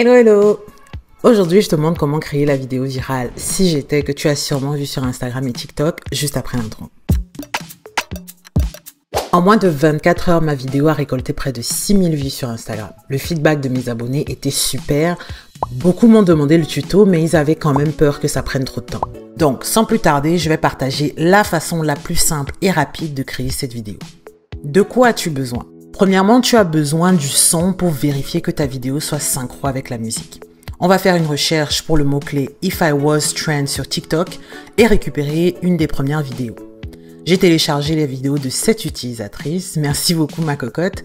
Hello hello! Aujourd'hui, je te montre comment créer la vidéo virale Si j'étais, que tu as sûrement vu sur Instagram et TikTok juste après l'intro. En moins de 24 heures, ma vidéo a récolté près de 6000 vues sur Instagram. Le feedback de mes abonnés était super. Beaucoup m'ont demandé le tuto, mais ils avaient quand même peur que ça prenne trop de temps. Donc, sans plus tarder, je vais partager la façon la plus simple et rapide de créer cette vidéo. De quoi as-tu besoin? Premièrement, tu as besoin du son pour vérifier que ta vidéo soit synchro avec la musique. On va faire une recherche pour le mot-clé « If I was trend » sur TikTok et récupérer une des premières vidéos. J'ai téléchargé les vidéos de cette utilisatrice. Merci beaucoup ma cocotte.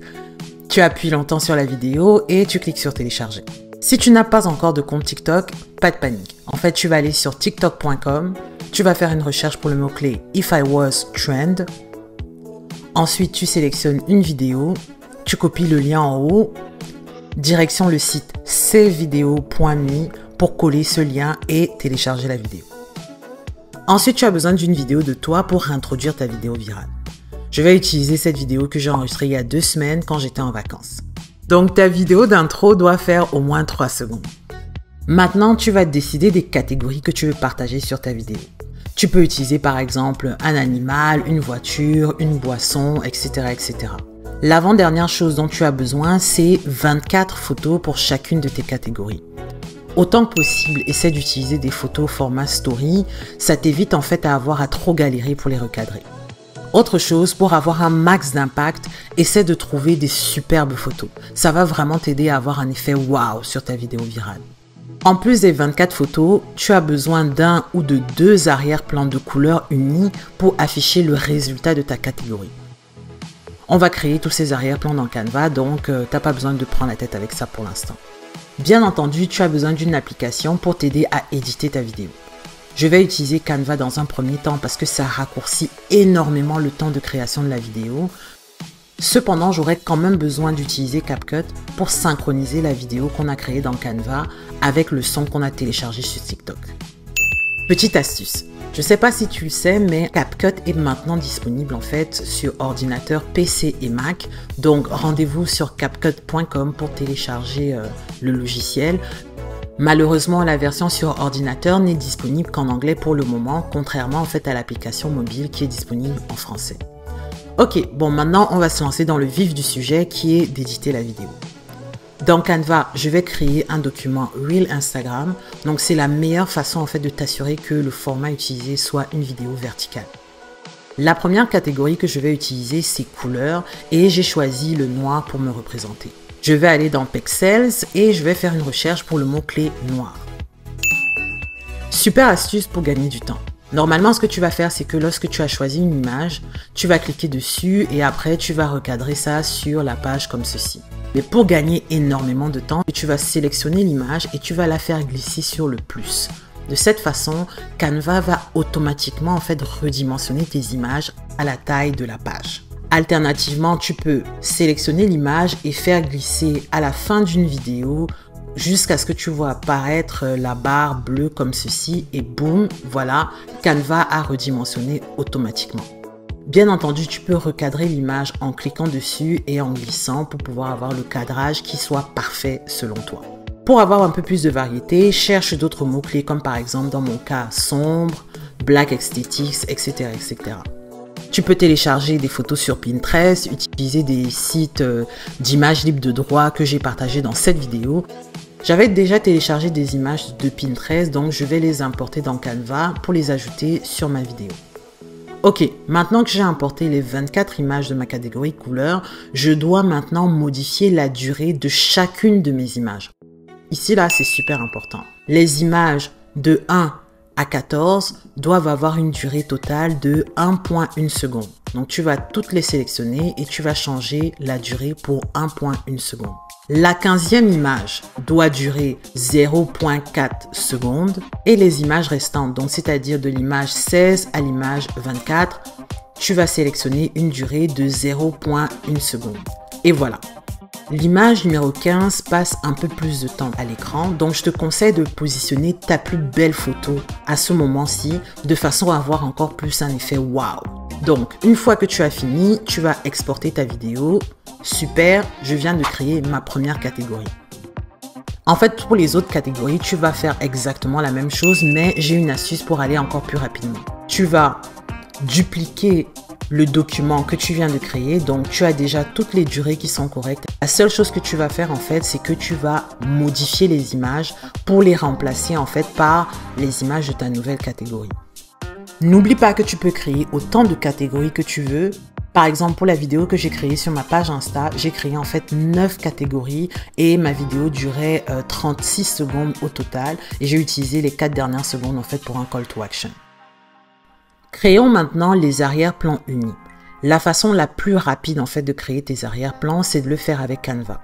Tu appuies longtemps sur la vidéo et tu cliques sur télécharger. Si tu n'as pas encore de compte TikTok, pas de panique. En fait, tu vas aller sur tiktok.com, tu vas faire une recherche pour le mot-clé « If I was trend ». Ensuite, tu sélectionnes une vidéo, tu copies le lien en haut, direction le site savevideo.me pour coller ce lien et télécharger la vidéo. Ensuite, tu as besoin d'une vidéo de toi pour introduire ta vidéo virale. Je vais utiliser cette vidéo que j'ai enregistrée il y a 2 semaines quand j'étais en vacances. Donc, ta vidéo d'intro doit faire au moins 3 secondes. Maintenant, tu vas décider des catégories que tu veux partager sur ta vidéo. Tu peux utiliser par exemple un animal, une voiture, une boisson, etc. etc. L'avant-dernière chose dont tu as besoin, c'est 24 photos pour chacune de tes catégories. Autant que possible, essaie d'utiliser des photos format story, ça t'évite en fait à avoir à trop galérer pour les recadrer. Autre chose, pour avoir un max d'impact, essaie de trouver des superbes photos. Ça va vraiment t'aider à avoir un effet waouh sur ta vidéo virale. En plus des 24 photos, tu as besoin d'un ou de 2 arrière-plans de couleurs unis pour afficher le résultat de ta catégorie. On va créer tous ces arrière-plans dans Canva, donc tu n'as pas besoin de prendre la tête avec ça pour l'instant. Bien entendu, tu as besoin d'une application pour t'aider à éditer ta vidéo. Je vais utiliser Canva dans un premier temps parce que ça raccourcit énormément le temps de création de la vidéo. Cependant, j'aurais quand même besoin d'utiliser CapCut pour synchroniser la vidéo qu'on a créée dans Canva avec le son qu'on a téléchargé sur TikTok. Petite astuce, je ne sais pas si tu le sais, mais CapCut est maintenant disponible en fait sur ordinateur PC et Mac. Donc rendez-vous sur CapCut.com pour télécharger le logiciel. Malheureusement, la version sur ordinateur n'est disponible qu'en anglais pour le moment, contrairement en fait à l'application mobile qui est disponible en français. Ok, bon maintenant on va se lancer dans le vif du sujet qui est d'éditer la vidéo. Dans Canva, je vais créer un document Reel Instagram. Donc c'est la meilleure façon en fait de t'assurer que le format utilisé soit une vidéo verticale. La première catégorie que je vais utiliser c'est couleurs et j'ai choisi le noir pour me représenter. Je vais aller dans Pexels et je vais faire une recherche pour le mot-clé noir. Super astuce pour gagner du temps. Normalement, ce que tu vas faire, c'est que lorsque tu as choisi une image, tu vas cliquer dessus et après, tu vas recadrer ça sur la page comme ceci. Mais pour gagner énormément de temps, tu vas sélectionner l'image et tu vas la faire glisser sur le plus. De cette façon, Canva va automatiquement en fait redimensionner tes images à la taille de la page. Alternativement, tu peux sélectionner l'image et faire glisser à la fin d'une vidéo jusqu'à ce que tu vois apparaître la barre bleue comme ceci et boum, voilà, Canva a redimensionné automatiquement. Bien entendu, tu peux recadrer l'image en cliquant dessus et en glissant pour pouvoir avoir le cadrage qui soit parfait selon toi. Pour avoir un peu plus de variété, cherche d'autres mots-clés comme par exemple dans mon cas sombre, black aesthetics, etc. etc. Tu peux télécharger des photos sur Pinterest, utiliser des sites d'images libres de droit que j'ai partagé dans cette vidéo. J'avais déjà téléchargé des images de Pinterest, donc je vais les importer dans Canva pour les ajouter sur ma vidéo. Ok, maintenant que j'ai importé les 24 images de ma catégorie couleurs, je dois maintenant modifier la durée de chacune de mes images. Ici, là, c'est super important. Les images de 1 à 14 doivent avoir une durée totale de 1,1 seconde. Donc, tu vas toutes les sélectionner et tu vas changer la durée pour 1,1 seconde. La 15e image doit durer 0,4 secondes et les images restantes, donc c'est-à-dire de l'image 16 à l'image 24, tu vas sélectionner une durée de 0,1 seconde. Et voilà. L'image numéro 15 passe un peu plus de temps à l'écran, donc je te conseille de positionner ta plus belle photo à ce moment-ci de façon à avoir encore plus un effet waouh. Donc, une fois que tu as fini, tu vas exporter ta vidéo. Super, je viens de créer ma première catégorie. En fait, pour les autres catégories, tu vas faire exactement la même chose, mais j'ai une astuce pour aller encore plus rapidement. Tu vas dupliquer le document que tu viens de créer, donc tu as déjà toutes les durées qui sont correctes. La seule chose que tu vas faire en fait, c'est que tu vas modifier les images pour les remplacer en fait par les images de ta nouvelle catégorie. N'oublie pas que tu peux créer autant de catégories que tu veux. Par exemple, pour la vidéo que j'ai créée sur ma page Insta, j'ai créé en fait 9 catégories et ma vidéo durait 36 secondes au total et j'ai utilisé les 4 dernières secondes en fait pour un call to action. Créons maintenant les arrière-plans unis. La façon la plus rapide en fait de créer tes arrière-plans, c'est de le faire avec Canva.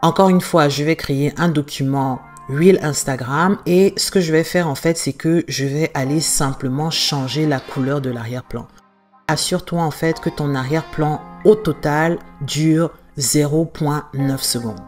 Encore une fois, je vais créer un document Reel Instagram et ce que je vais faire en fait, c'est que je vais aller simplement changer la couleur de l'arrière-plan. Assure-toi en fait que ton arrière-plan au total dure 0,9 secondes.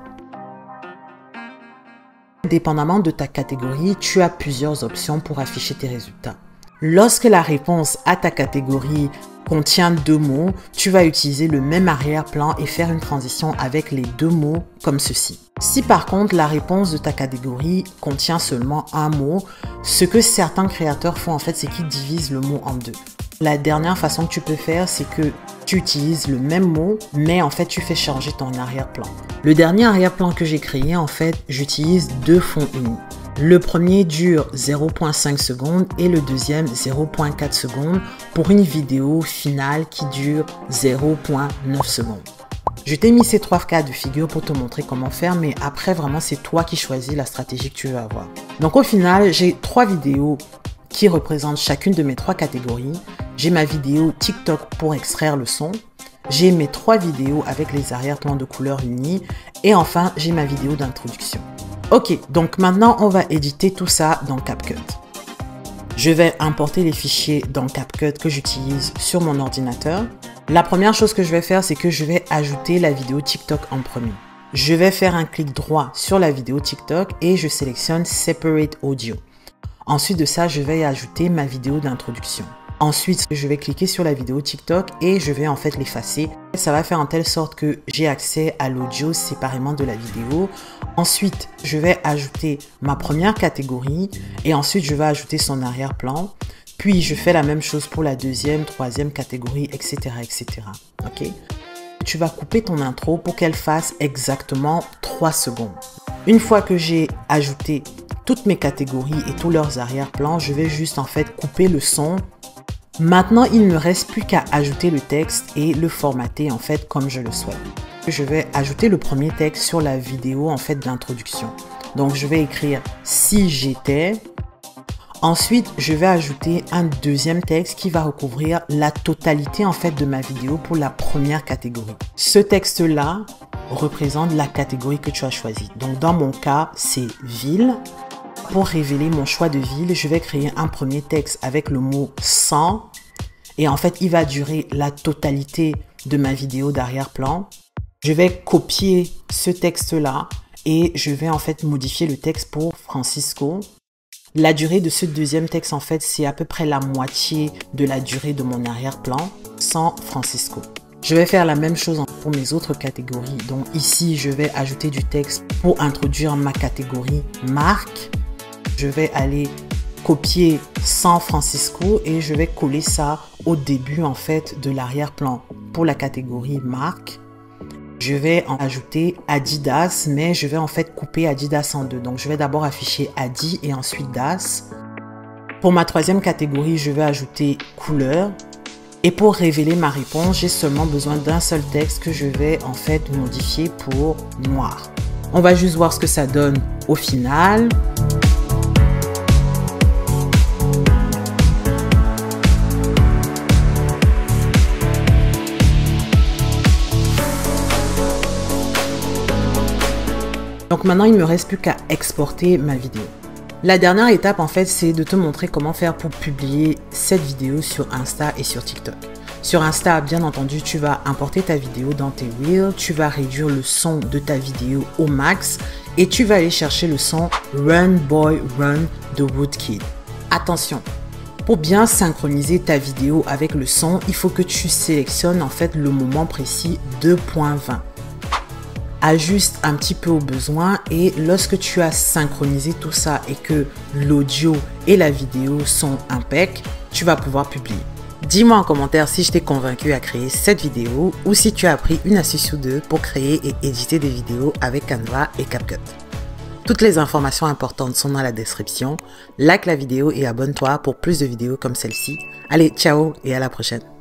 Dépendamment de ta catégorie, tu as plusieurs options pour afficher tes résultats. Lorsque la réponse à ta catégorie contient 2 mots, tu vas utiliser le même arrière-plan et faire une transition avec les 2 mots comme ceci. Si par contre la réponse de ta catégorie contient seulement un mot, ce que certains créateurs font en fait, c'est qu'ils divisent le mot en 2. La dernière façon que tu peux faire, c'est que tu utilises le même mot, mais en fait, tu fais changer ton arrière-plan. Le dernier arrière-plan que j'ai créé, en fait, j'utilise 2 fonds unis. Le premier dure 0,5 secondes et le deuxième 0,4 secondes pour une vidéo finale qui dure 0,9 secondes. Je t'ai mis ces 3 cas de figure pour te montrer comment faire, mais après, vraiment, c'est toi qui choisis la stratégie que tu veux avoir. Donc, au final, j'ai 3 vidéos qui représentent chacune de mes 3 catégories. J'ai ma vidéo TikTok pour extraire le son. J'ai mes 3 vidéos avec les arrière-plans de couleurs unis. Et enfin, j'ai ma vidéo d'introduction. Ok, donc maintenant, on va éditer tout ça dans CapCut. Je vais importer les fichiers dans CapCut que j'utilise sur mon ordinateur. La première chose que je vais faire, c'est que je vais ajouter la vidéo TikTok en premier. Je vais faire un clic droit sur la vidéo TikTok et je sélectionne Separate Audio. Ensuite de ça, je vais ajouter ma vidéo d'introduction. Ensuite, je vais cliquer sur la vidéo TikTok et je vais en fait l'effacer. Ça va faire en telle sorte que j'ai accès à l'audio séparément de la vidéo. Ensuite, je vais ajouter ma première catégorie et ensuite, je vais ajouter son arrière-plan. Puis, je fais la même chose pour la deuxième, troisième catégorie, etc., etc. Ok? Tu vas couper ton intro pour qu'elle fasse exactement 3 secondes. Une fois que j'ai ajouté toutes mes catégories et tous leurs arrière-plans, je vais juste en fait couper le son. Maintenant, il ne me reste plus qu'à ajouter le texte et le formater en fait comme je le souhaite. Je vais ajouter le premier texte sur la vidéo en fait d'introduction. Donc, je vais écrire « Si j'étais ». Ensuite, je vais ajouter un deuxième texte qui va recouvrir la totalité en fait de ma vidéo pour la première catégorie. Ce texte-là représente la catégorie que tu as choisie. Donc, dans mon cas, c'est « Ville ». Pour révéler mon choix de ville, je vais créer un premier texte avec le mot « 100 ». Et en fait, il va durer la totalité de ma vidéo d'arrière-plan. Je vais copier ce texte-là et je vais en fait modifier le texte pour Francisco. La durée de ce deuxième texte, en fait, c'est à peu près la moitié de la durée de mon arrière-plan sans Francisco. Je vais faire la même chose pour mes autres catégories. Donc ici, je vais ajouter du texte pour introduire ma catégorie marque. Je vais aller copier San Francisco et je vais coller ça au début en fait de l'arrière-plan pour la catégorie marque. Je vais en ajouter Adidas, mais je vais en fait couper Adidas en 2. Donc je vais d'abord afficher Adi et ensuite Das. Pour ma troisième catégorie, je vais ajouter couleur. Et pour révéler ma réponse, j'ai seulement besoin d'un seul texte que je vais en fait modifier pour noir. On va juste voir ce que ça donne au final. Donc maintenant, il ne me reste plus qu'à exporter ma vidéo. La dernière étape, en fait, c'est de te montrer comment faire pour publier cette vidéo sur Insta et sur TikTok. Sur Insta, bien entendu, tu vas importer ta vidéo dans tes Reels, tu vas réduire le son de ta vidéo au max et tu vas aller chercher le son Run Boy Run de Woodkid. Attention, pour bien synchroniser ta vidéo avec le son, il faut que tu sélectionnes en fait le moment précis 2.20. ajuste un petit peu au besoin et lorsque tu as synchronisé tout ça et que l'audio et la vidéo sont impeccable, tu vas pouvoir publier. Dis-moi en commentaire si je t'ai convaincu à créer cette vidéo ou si tu as appris une astuce ou deux pour créer et éditer des vidéos avec Canva et CapCut. Toutes les informations importantes sont dans la description. Like la vidéo et abonne-toi pour plus de vidéos comme celle-ci. Allez, ciao et à la prochaine.